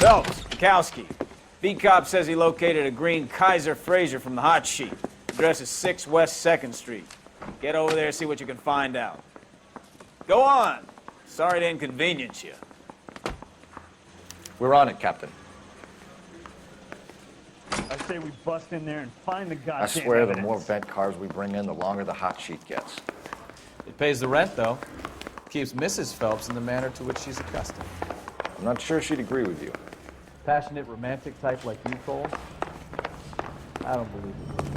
Phelps, Kowski. B-Cop says he located a green Kaiser Fraser from the hot sheet. Address is 6 West 2nd Street. Get over there and see what you can find out. Go on. Sorry to inconvenience you. We're on it, Captain. I say we bust in there and find the goddamn I swear evidence. the more bent cars we bring in, the longer the hot sheet gets. It pays the rent, though. Keeps Mrs. Phelps in the manner to which she's accustomed. I'm not sure she'd agree with you. Passionate, romantic type like you, Cole? I don't believe it.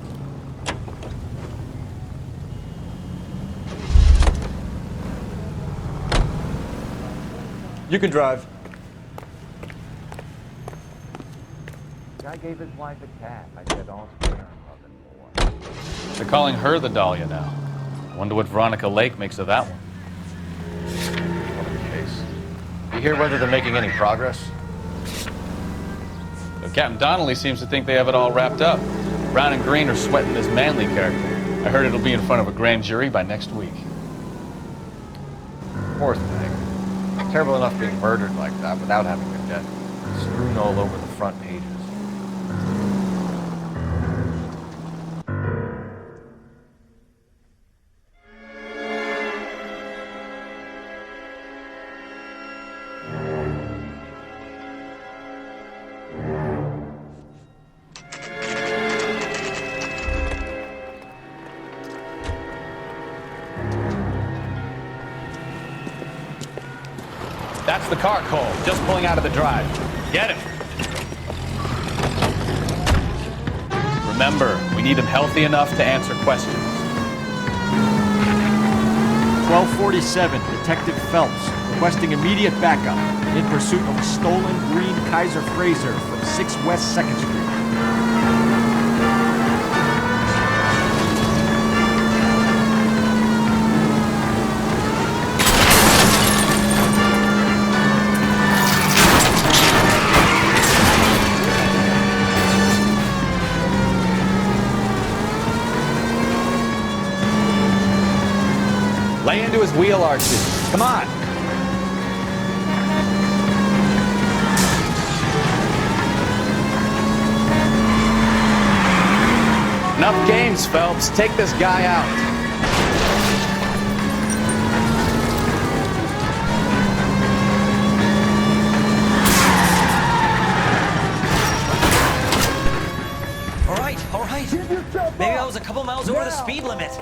You can drive. Guy gave his wife a cat. I said, all spare and nothing more. They're calling her the Dahlia now. Wonder what Veronica Lake makes of that one. Whatever the case. You hear whether they're making any progress? But Captain Donnelly seems to think they have it all wrapped up. Brown and Green are sweating this Manley character. I heard it'll be in front of a grand jury by next week. Poor thing. Terrible enough being murdered like that without having her death strewn all over the front pages. That's the car, Cole. Just pulling out of the drive. Get him. Remember, we need him healthy enough to answer questions. 1247, Detective Phelps, requesting immediate backup in pursuit of a stolen green Kaiser Fraser from 6 West 2nd Street. Lay into his wheel arches. Come on. Enough games, Phelps. Take this guy out. All right. Maybe I was a couple miles over the speed limit.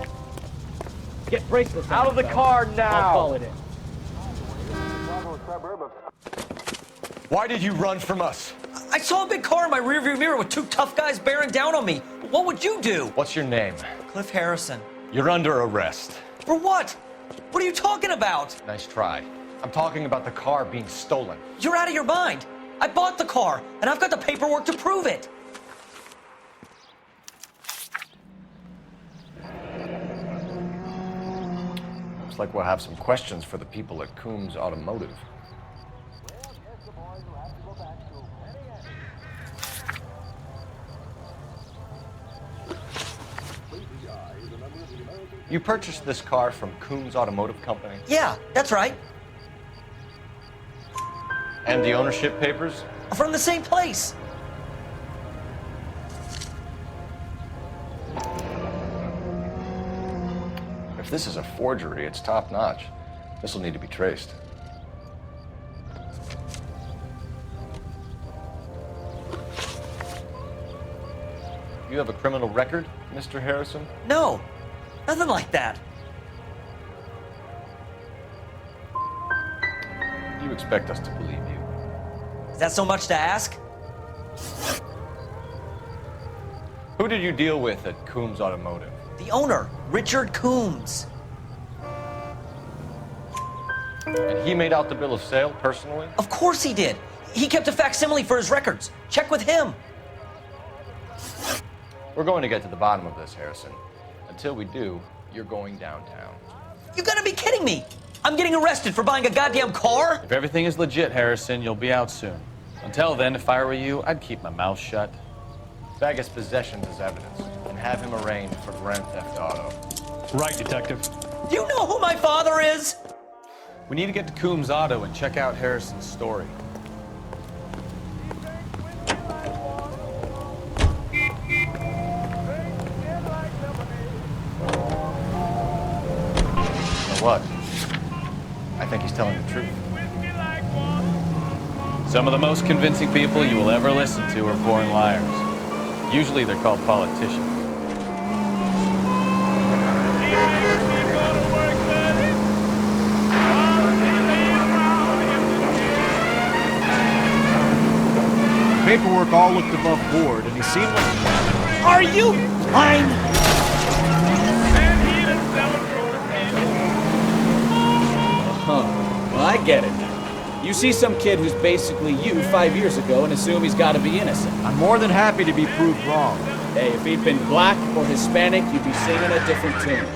Get bracelets Out of the car now! I'll call it in. Why did you run from us? I saw a big car in my rearview mirror with 2 tough guys bearing down on me. What would you do? What's your name? Cliff Harrison. You're under arrest. For what? What are you talking about? Nice try. I'm talking about the car being stolen. You're out of your mind. I bought the car, and I've got the paperwork to prove it. Looks like we'll have some questions for the people at Coombs Automotive. You purchased this car from Coombs Automotive Company? Yeah, that's right. And the ownership papers? From the same place. If this is a forgery, it's top-notch. This will need to be traced. You have a criminal record, Mr. Harrison? No, nothing like that. You expect us to believe you? Is that so much to ask? Who did you deal with at Coombs Automotive? The owner, Richard Coombs. And he made out the bill of sale personally? Of course he did. He kept a facsimile for his records. Check with him. We're going to get to the bottom of this, Harrison. Until we do, you're going downtown. You gotta be kidding me. I'm getting arrested for buying a goddamn car? If everything is legit, Harrison, you'll be out soon. Until then, if I were you, I'd keep my mouth shut. Bag his possessions as evidence and have him arraigned for grand theft auto. Right, Detective. Do you know who my father is? We need to get to Coombs Auto and check out Harrison's story. What? I think he's telling the truth. Some of the most convincing people you will ever listen to are born liars. Usually they're called politicians. Paperwork all looked above board, and he seemed like... Are you blind? Well, I get it now. You see some kid who's basically you 5 years ago and assume he's got to be innocent. I'm more than happy to be proved wrong. Hey, if he'd been black or Hispanic, you'd be singing a different tune.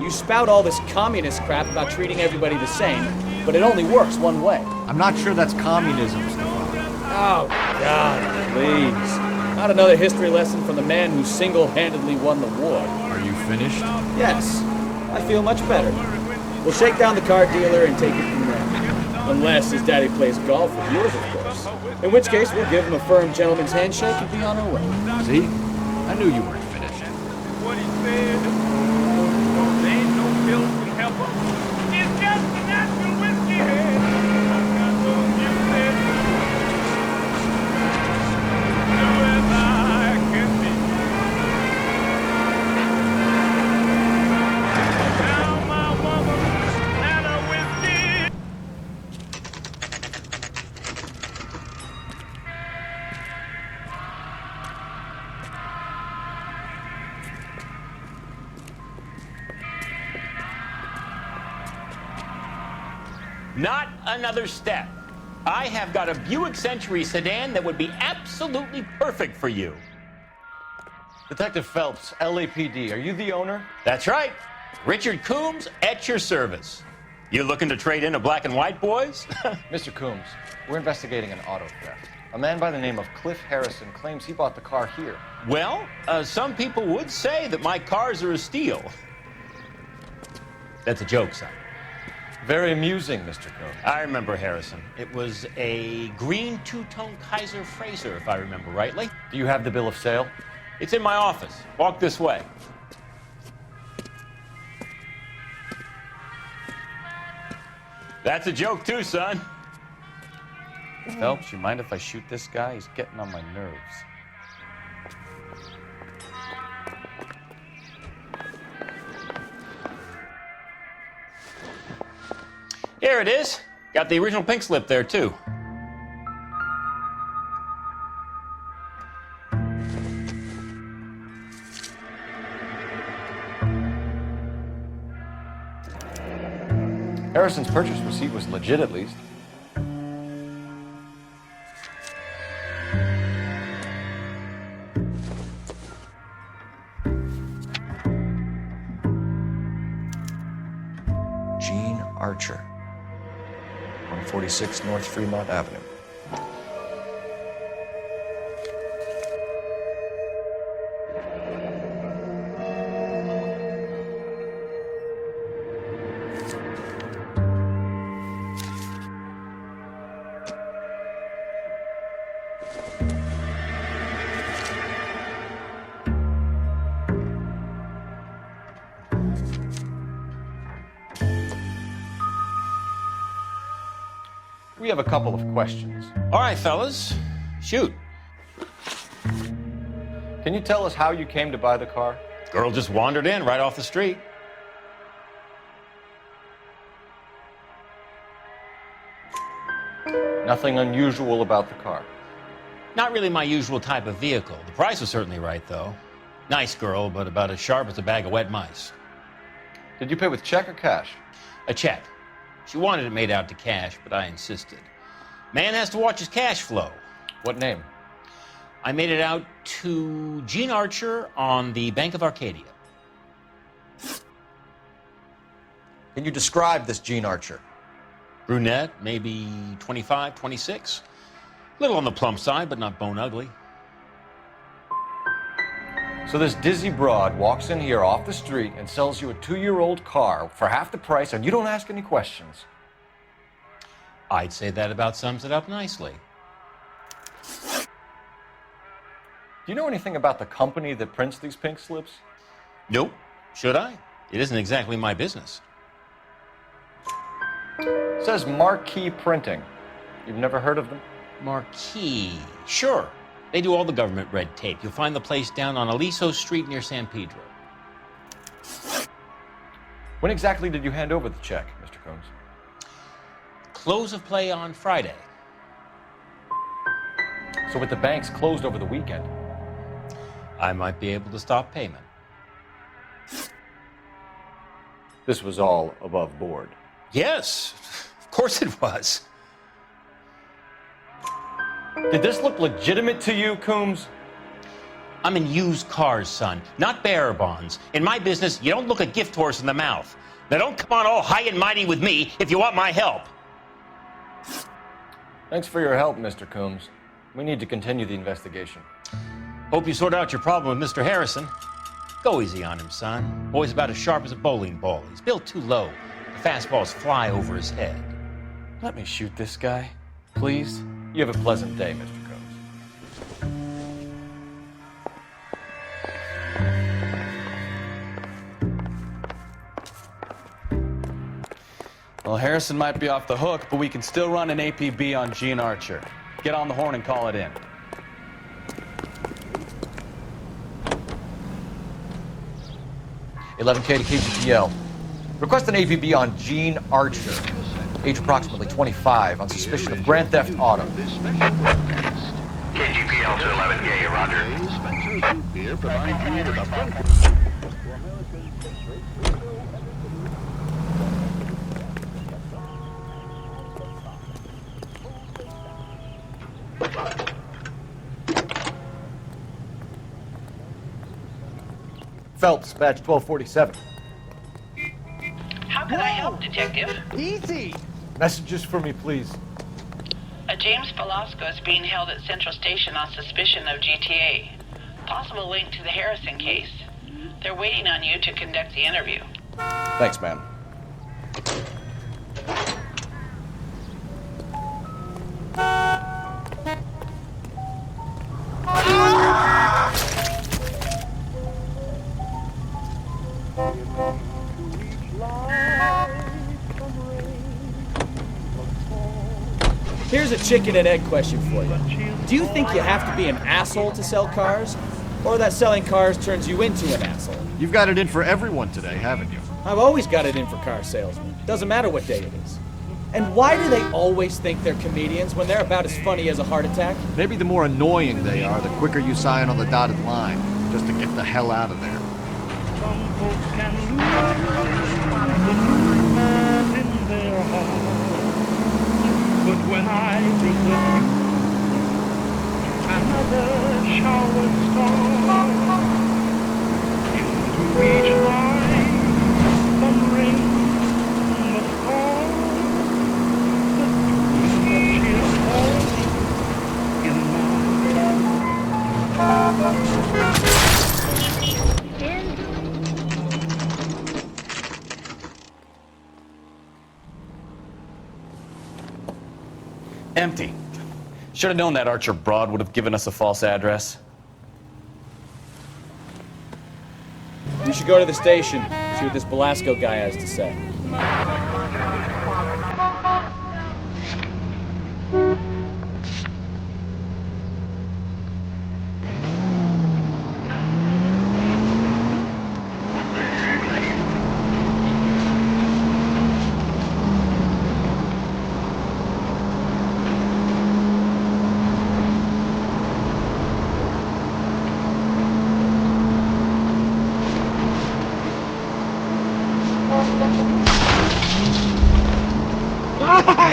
You spout all this communist crap about treating everybody the same, but it only works one way. I'm not sure that's communism, Stefan. Oh, God, please. Not another history lesson from the man who single-handedly won the war. Are you finished? Yes, I feel much better. We'll shake down the car dealer and take it from there. Unless his daddy plays golf with yours, of course. In which case, we'll give him a firm gentleman's handshake and be on our way. See? I knew you weren't finished. What he said, there ain't no pills can help him. It's just a natural whiskey. Not another step. I have got a Buick Century sedan that would be absolutely perfect for you. Detective Phelps, LAPD, are you the owner? That's right. Richard Coombs at your service. You looking to trade in a black and white, boys? Mr. Coombs, we're investigating an auto theft. A man by the name of Cliff Harrison claims he bought the car here. Well, some people would say that my cars are a steal. That's a joke, son. Very amusing, Mr. Coombs. I remember Harrison. It was a green two-tone Kaiser Frazer, if I remember rightly. Do you have the bill of sale? It's in my office. Walk this way. That's a joke too, son. Phelps, you mind if I shoot this guy? He's getting on my nerves. Here it is. Got the original pink slip there, too. Harrison's purchase receipt was legit, at least. Gene Archer, 146 North Fremont Avenue. We have a couple of questions. All right, fellas. Shoot. Can you tell us how you came to buy the car? Girl just wandered in right off the street. Nothing unusual about the car. Not really my usual type of vehicle. The price was certainly right, though. Nice girl, but about as sharp as a bag of wet mice. Did you pay with check or cash? A check. She wanted it made out to cash, but I insisted. Man has to watch his cash flow. What name? I made it out to Gene Archer on the Bank of Arcadia. Can you describe this Gene Archer? Brunette, maybe 25, 26. A little on the plump side, but not bone ugly. So this dizzy broad walks in here off the street and sells you a 2-year-old car for half the price, and you don't ask any questions. I'd say that about sums it up nicely. Do you know anything about the company that prints these pink slips? Nope. Should I? It isn't exactly my business. It says Marquee Printing. You've never heard of them? Marquee. Sure. They do all the government red tape. You'll find the place down on Aliso Street near San Pedro. When exactly did you hand over the check, Mr. Combs? Close of play on Friday. So with the banks closed over the weekend, I might be able to stop payment. this was all above board. Yes, of course it was. Did this look legitimate to you, Coombs? I'm in used cars, son, not bearer bonds. In my business, you don't look a gift horse in the mouth. Now don't come on all high and mighty with me if you want my help. Thanks for your help, Mr. Coombs. We need to continue the investigation. Hope you sort out your problem with Mr. Harrison. Go easy on him, son. Boy's about as sharp as a bowling ball. He's built too low. The fastballs fly over his head. Let me shoot this guy, please. You have a pleasant day, Mr. Combs. Well, Harrison might be off the hook, but we can still run an APB on Gene Archer. Get on the horn and call it in. $11K to KGPL. Request an APB on Gene Archer, age approximately 25, on suspicion of grand theft auto. KGPL to 11K, roger. Phelps, badge 1247. How can I help, Detective? Easy! Messages for me, please. A James Velasco is being held at Central Station on suspicion of GTA. Possible link to the Harrison case. They're waiting on you to conduct the interview. Thanks, man. Here's a chicken and egg question for you. Do you think you have to be an asshole to sell cars? Or that selling cars turns you into an asshole? You've got it in for everyone today, haven't you? I've always got it in for car salesmen. Doesn't matter what day it is. And why do they always think they're comedians when they're about as funny as a heart attack? Maybe the more annoying they are, the quicker you sign on the dotted line, just to get the hell out of there. Some folks can lose in their heart. But when I bring the another shower storm into each line, some rain must fall. The dew that she's falling in Empty. Should have known that Archer broad would have given us a false address. You should go to the station, see what this Velasco guy has to say.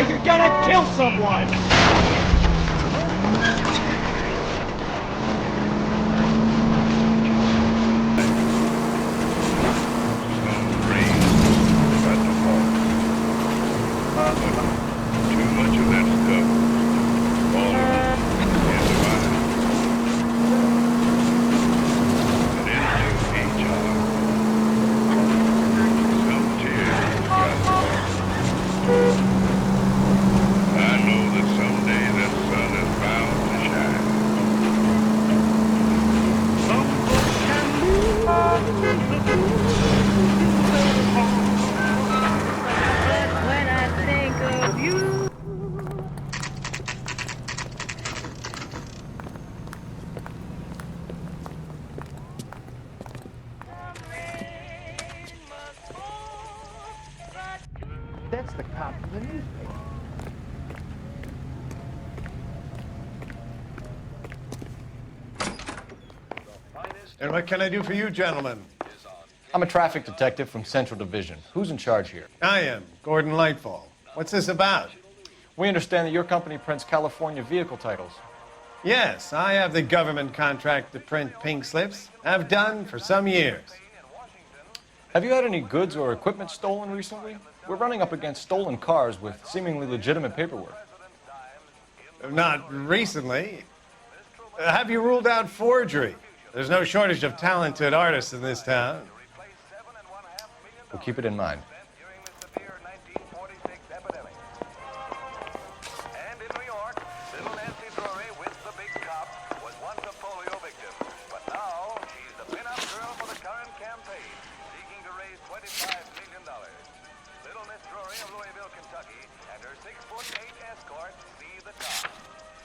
You're gonna kill someone! When I think That's the cop from the newspaper. And what can I do for you, gentlemen? I'm a traffic detective from Central Division. Who's in charge here? I am, Gordon Lightfall. What's this about? We understand that your company prints California vehicle titles. Yes, I have the government contract to print pink slips. I've done for some years. Have you had any goods or equipment stolen recently? We're running up against stolen cars with seemingly legitimate paperwork. Not recently. Have you ruled out forgery? There's no shortage of talented artists in this town. We'll keep it in mind. And in New York, little Nancy Drury with the big cop was once a polio victim. But now she's the pin-up girl for the current campaign, seeking to raise $25 million. Little Miss Drury of Louisville, Kentucky, and her 6'8" escort see the top.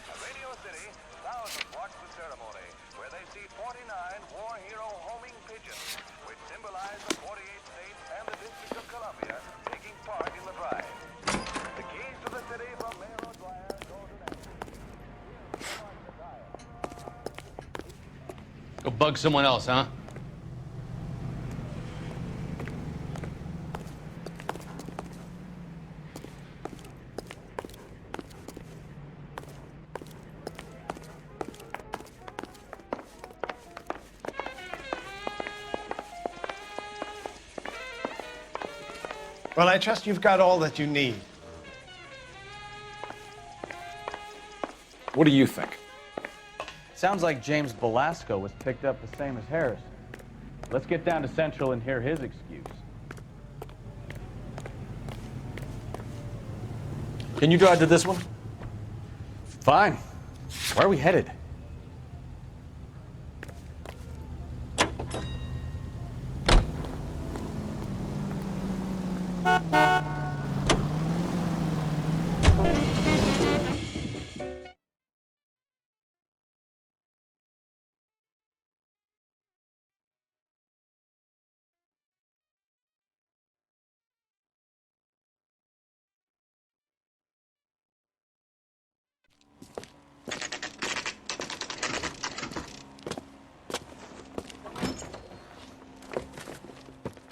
At Radio City, thousands watch the ceremony, where they see 49 war hero homing pigeons, which symbolize the 48 states and the District of Columbia taking part in the drive. The keys to the city from Mayor O'Dwyer go to them. Go bug someone else, huh? Well, I trust you've got all that you need. What do you think? Sounds like James Belasco was picked up the same as Harrison. Let's get down to Central and hear his excuse. Can you drive to this one? Fine. Where are we headed?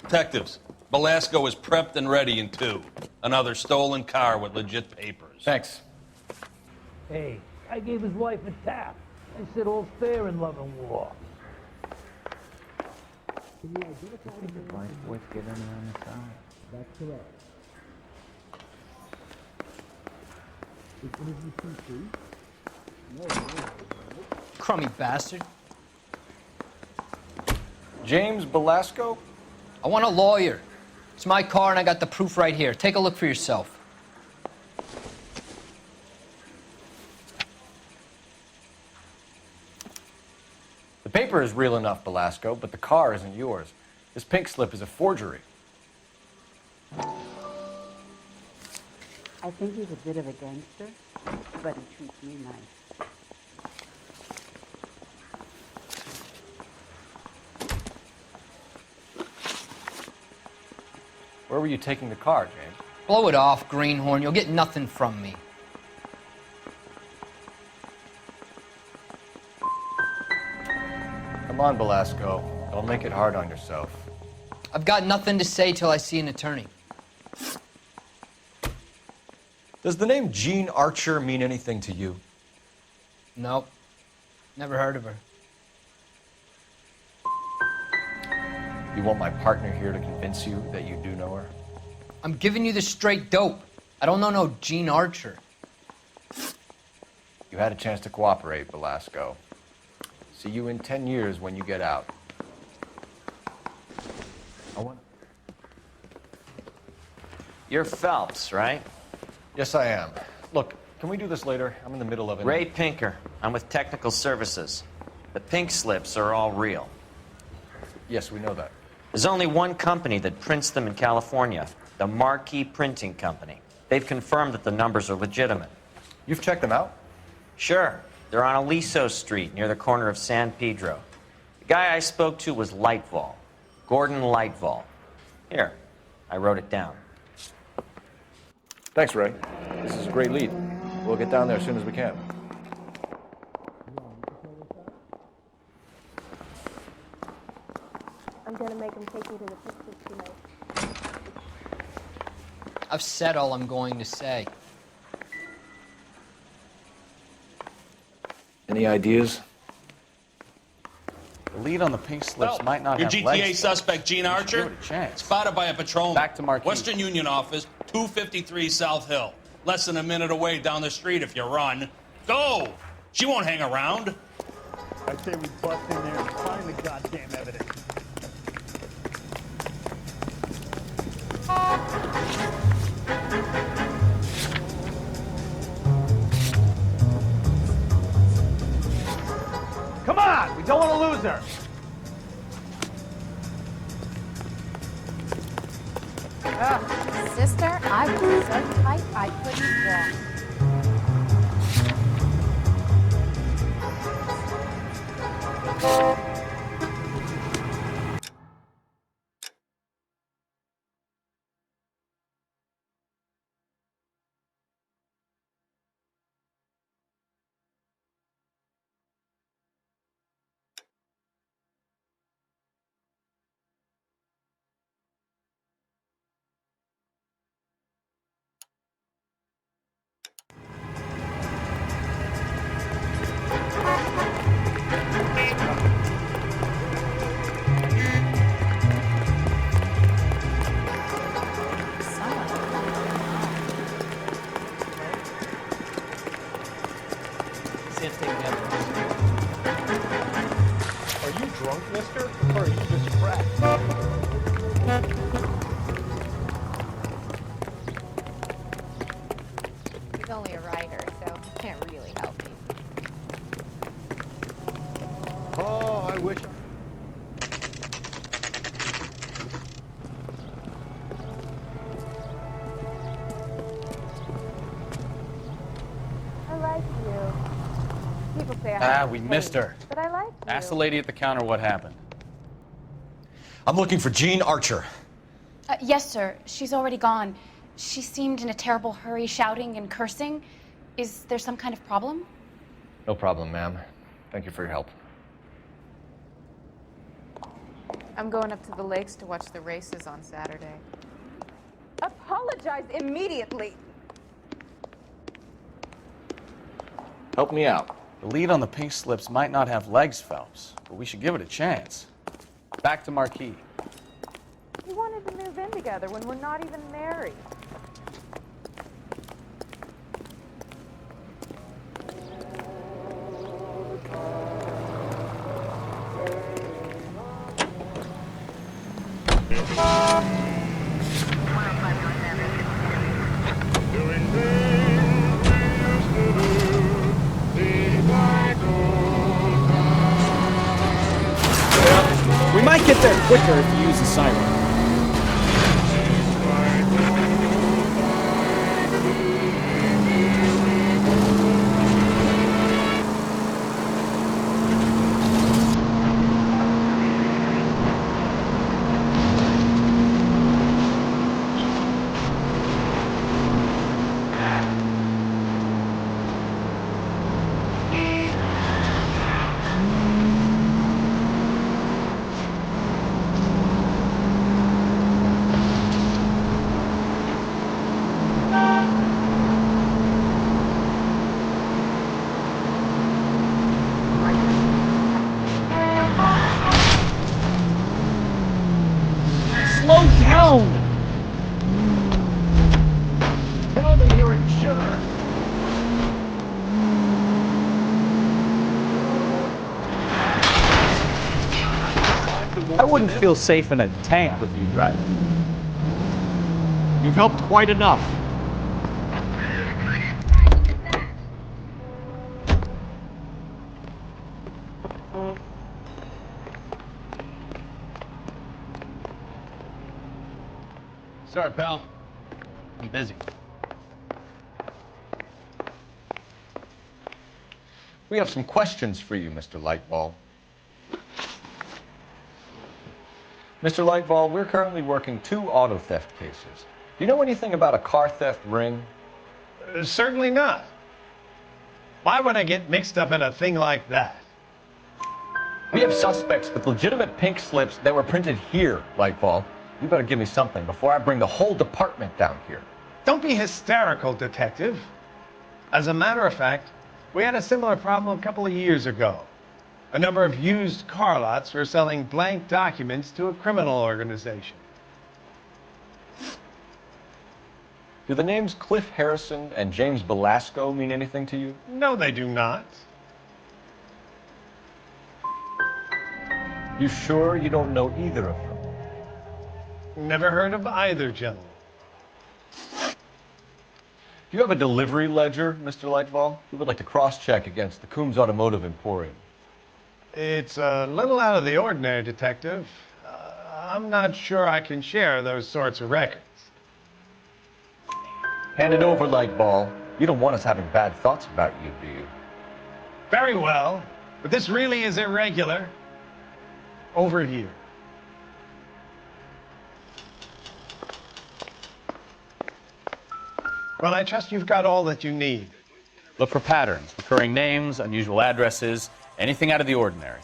Detectives, Belasco is prepped and ready in 2. Another stolen car with legit papers. Thanks. Hey, I gave his wife a tap. I said all's fair in love and war. What's getting on the side? That's correct. Crummy bastard. James Belasco? I want a lawyer. It's my car and I got the proof right here. Take a look for yourself. The paper is real enough, Belasco, but the car isn't yours. This pink slip is a forgery. I think he's a bit of a gangster, but he treats me nice. Where were you taking the car, James? Blow it off, greenhorn. You'll get nothing from me. Come on, Belasco. Don't make it hard on yourself. I've got nothing to say till I see an attorney. Does the name Jean Archer mean anything to you? Nope. Never heard of her. You want my partner here to convince you that you do know her? I'm giving you the straight dope. I don't know no Jean Archer. You had a chance to cooperate, Belasco. See you in 10 years when you get out. You're Phelps, right? Yes, I am. Look, can we do this later? I'm in the middle of it. Ray Pinker. I'm with Technical Services. The pink slips are all real. Yes, we know that. There's only one company that prints them in California, the Marquee Printing Company. They've confirmed that the numbers are legitimate. You've checked them out? Sure. They're on Aliso Street, near the corner of San Pedro. The guy I spoke to was Lightfall. Gordon Lightfall. Here, I wrote it down. Thanks, Ray. This is a great lead. We'll get down there as soon as we can. I'm gonna make him take me to the pictures tonight. I've said all I'm going to say. Any ideas? The lead on the pink slips Well, might not your have GTA legs. suspect, Gene Archer, Give it a chance. spotted by a patrolman. Back to Marquis. Western Union office, 253 South Hill. Less than a minute away down the street if you run. Go! She won't hang around. I say we bust in there and find the goddamn evidence. Come on! We don't want to lose her! Sister, I was so tight I couldn't walk. Are you drunk, mister? Or are you just cracked? He's only a writer, so he can't really help me. Oh, I wish. I like you. People say I We missed her. but I like you. Ask the lady at the counter what happened. I'm looking for Gene Archer. Yes, sir. She's already gone. She seemed in a terrible hurry, shouting and cursing. Is there some kind of problem? No problem, ma'am. Thank you for your help. I'm going up to the lakes to watch the races on Saturday. Apologize immediately. Help me out. The lead on the pink slips might not have legs, Phelps, but we should give it a chance. Back to Marquis. We wanted to move in together when we're not even married. We might get there quicker if you use the siren. Slow down! Tell me you're insured. I wouldn't feel safe in a tank with you driving. You've helped quite enough. Sorry, pal. I'm busy. We have some questions for you, Mr. Lightball. Mr. Lightball, we're currently working 2 auto theft cases. Do you know anything about a car theft ring? Certainly not. Why would I get mixed up in a thing like that? We have suspects with legitimate pink slips that were printed here, Lightball. You better give me something before I bring the whole department down here. Don't be hysterical, Detective. As a matter of fact, we had a similar problem a couple of years ago. A number of used car lots were selling blank documents to a criminal organization. Do the names Cliff Harrison and James Belasco mean anything to you? No, they do not. You sure you don't know either of them? Never heard of either gentleman. Do you have a delivery ledger, Mr. Lightball? We would like to cross-check against the Coombs Automotive Emporium. It's a little out of the ordinary, Detective. I'm not sure I can share those sorts of records. Hand it over, Lightball. You don't want us having bad thoughts about you, do you? Very well, but this really is irregular. Over here. Well, I trust you've got all that you need. Look for patterns, recurring names, unusual addresses, anything out of the ordinary.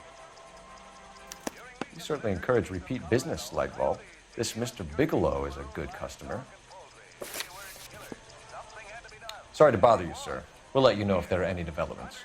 You certainly encourage repeat business, Lightball. This Mr. Bigelow is a good customer. Sorry to bother you, sir. We'll let you know if there are any developments.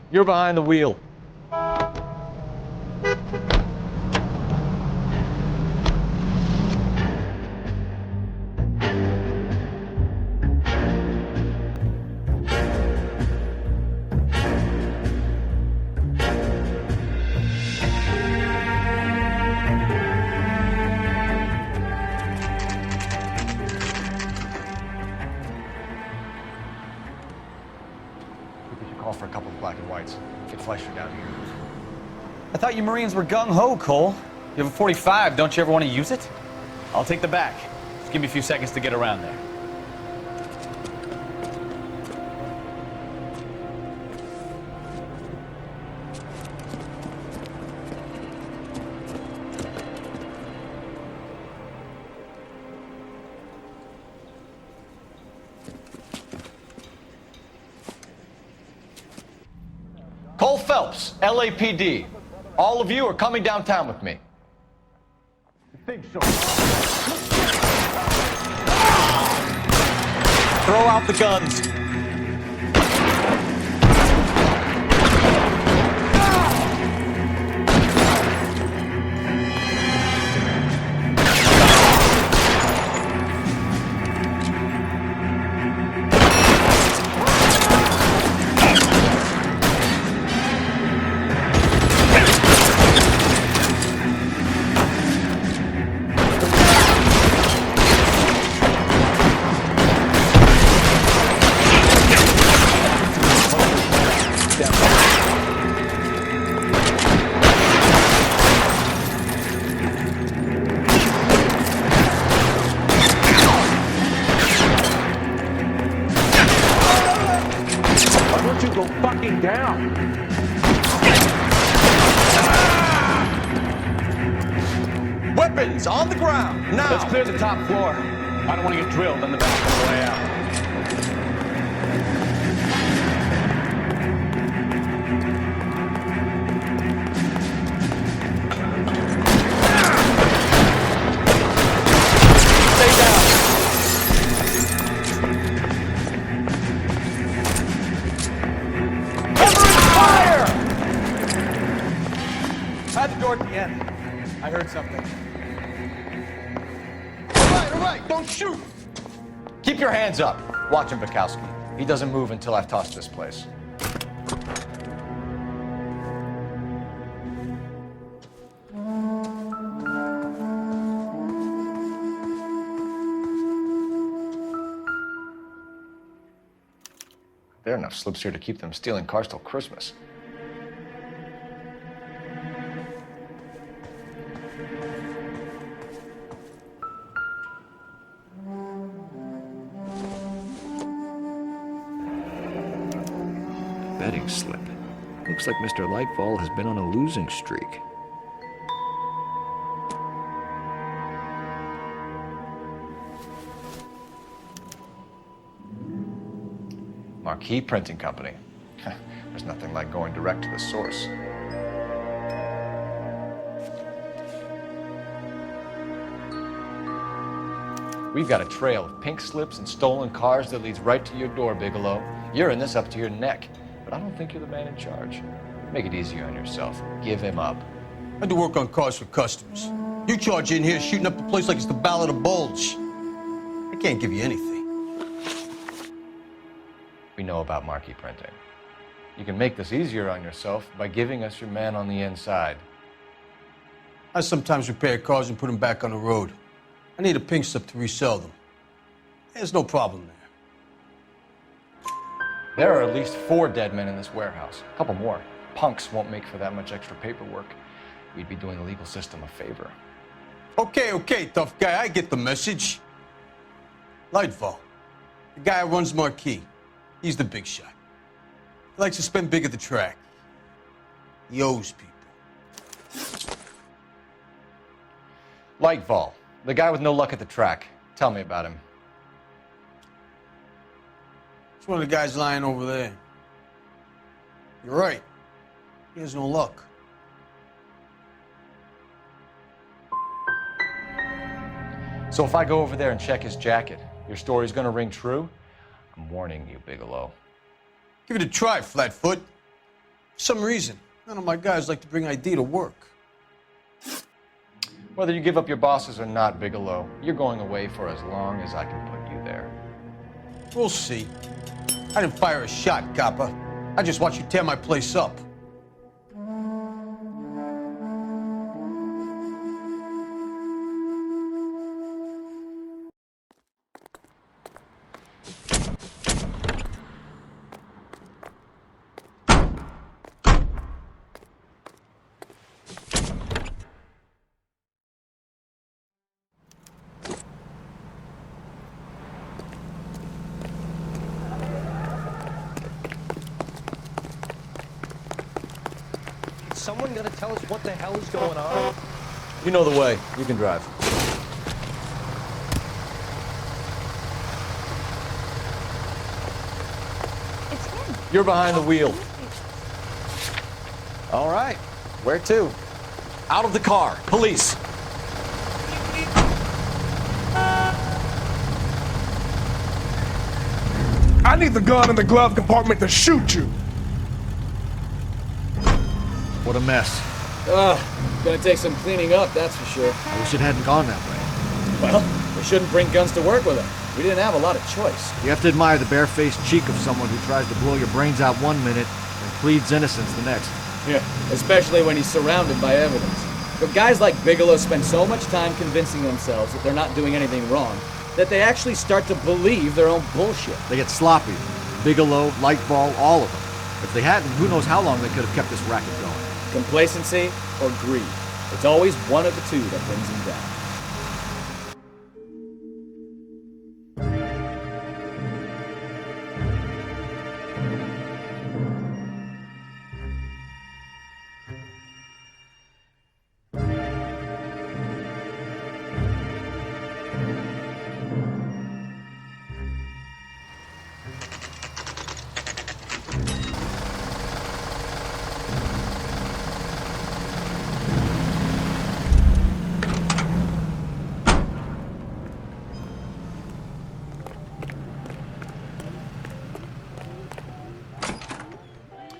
You're behind the wheel. pressured out here. I thought you Marines were gung-ho, Cole. You have a 45, don't you ever want to use it? I'll take the back. Just give me a few seconds to get around there. Cole Phelps, LAPD. All of you are coming downtown with me. I think so. Throw out the guns. Down. Weapons on the ground, now! Let's clear the top floor. I don't want to get drilled on the back on the way out. At the end. I heard something. All right, don't shoot! Keep your hands up. Watch him, Bukowski. He doesn't move until I've tossed this place. There are enough slips here to keep them stealing cars till Christmas. Betting slip. Looks like Mr. Lightfall has been on a losing streak. Marquee Printing Company. There's nothing like going direct to the source. We've got a trail of pink slips and stolen cars that leads right to your door, Bigelow. You're in this up to your neck, but I don't think you're the man in charge. Make it easier on yourself. Give him up. I do work on cars for customers. You charge in here shooting up the place like it's the Ballad of Bulge. I can't give you anything. We know about Marquee Printing. You can make this easier on yourself by giving us your man on the inside. I sometimes repair cars and put them back on the road. I need a pink slip to resell them. There's no problem there. There are at least 4 dead men in this warehouse. A couple more. Punks won't make for that much extra paperwork. We'd be doing the legal system a favor. Okay, tough guy. I get the message. Lightfall, the guy who runs Marquee. He's the big shot. He likes to spend big at the track. He owes people. Lightfall, the guy with no luck at the track. Tell me about him. It's one of the guys lying over there. You're right. He has no luck. So if I go over there and check his jacket, your story's gonna ring true? I'm warning you, Bigelow. Give it a try, Flatfoot. For some reason, none of my guys like to bring ID to work. Whether you give up your bosses or not, Bigelow, you're going away for as long as I can put you there. We'll see. I didn't fire a shot, copper. I just watched you tear my place up. someone gonna tell us what the hell is going on? You know the way. You can drive. It's him. You're behind the wheel. All right. Where to? Out of the car. Police. I need the gun in the glove compartment to shoot you. What a mess. Gonna take some cleaning up, that's for sure. I wish it hadn't gone that way. Well, we shouldn't bring guns to work with them. We didn't have a lot of choice. You have to admire the barefaced cheek of someone who tries to blow your brains out one minute and pleads innocence the next. Yeah, especially when he's surrounded by evidence. But guys like Bigelow spend so much time convincing themselves that they're not doing anything wrong that they actually start to believe their own bullshit. They get sloppy. Bigelow, Lightball, all of them. If they hadn't, who knows how long they could have kept this racket going. Complacency or greed. It's always one of the two that brings them down.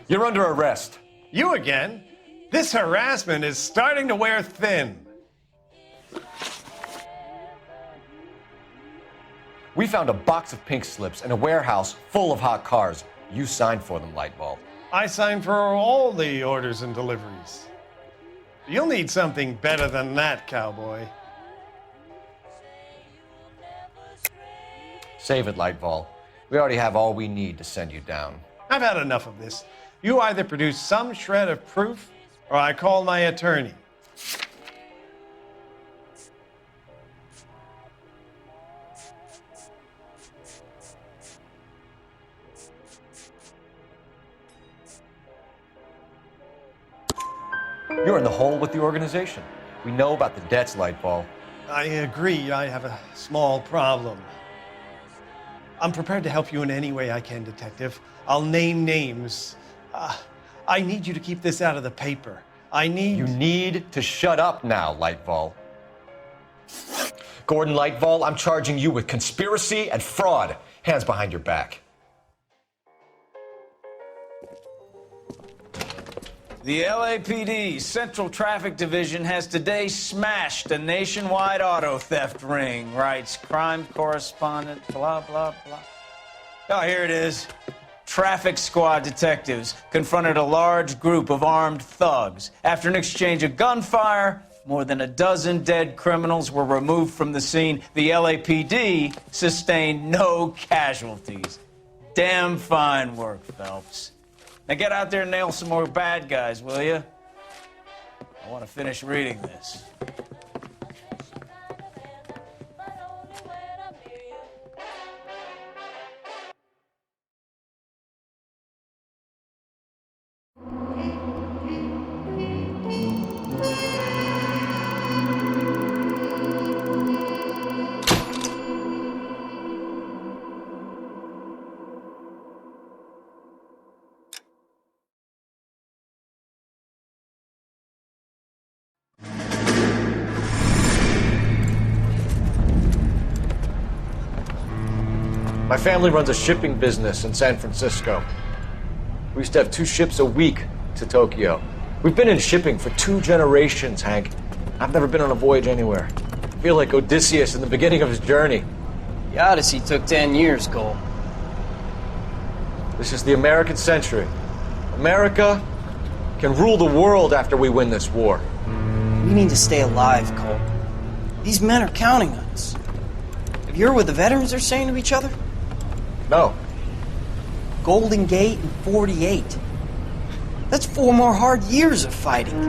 You're under arrest. You again? This harassment is starting to wear thin. We found a box of pink slips in a warehouse full of hot cars. You signed for them, Lightball. I signed for all the orders and deliveries. You'll need something better than that, cowboy. Save it, Lightball. We already have all we need to send you down. I've had enough of this. You either produce some shred of proof, or I call my attorney. You're in the hole with the organization. We know about the debts, Lightball. I agree. I have a small problem. I'm prepared to help you in any way I can, Detective. I'll name names. I need you to keep this out of the paper. You need to shut up now, Lightball. Gordon Lightball, I'm charging you with conspiracy and fraud. Hands behind your back. The LAPD Central Traffic Division has today smashed a nationwide auto theft ring, writes crime correspondent, blah, blah, blah. Oh, here it is. Traffic squad detectives confronted a large group of armed thugs. After an exchange of gunfire, more than a dozen dead criminals were removed from the scene. The LAPD sustained no casualties. Damn fine work, Phelps. Now get out there and nail some more bad guys, will you? I want to finish reading this. My family runs a shipping business in San Francisco. We used to have 2 ships a week to Tokyo. We've been in shipping for 2 generations, Hank. I've never been on a voyage anywhere. I feel like Odysseus in the beginning of his journey. The Odyssey took 10 years, Cole. This is the American century. America can rule the world after we win this war. We need to stay alive, Cole. These men are counting on us. Have you heard what the veterans are saying to each other? No. Golden Gate and 48. That's 4 more hard years of fighting.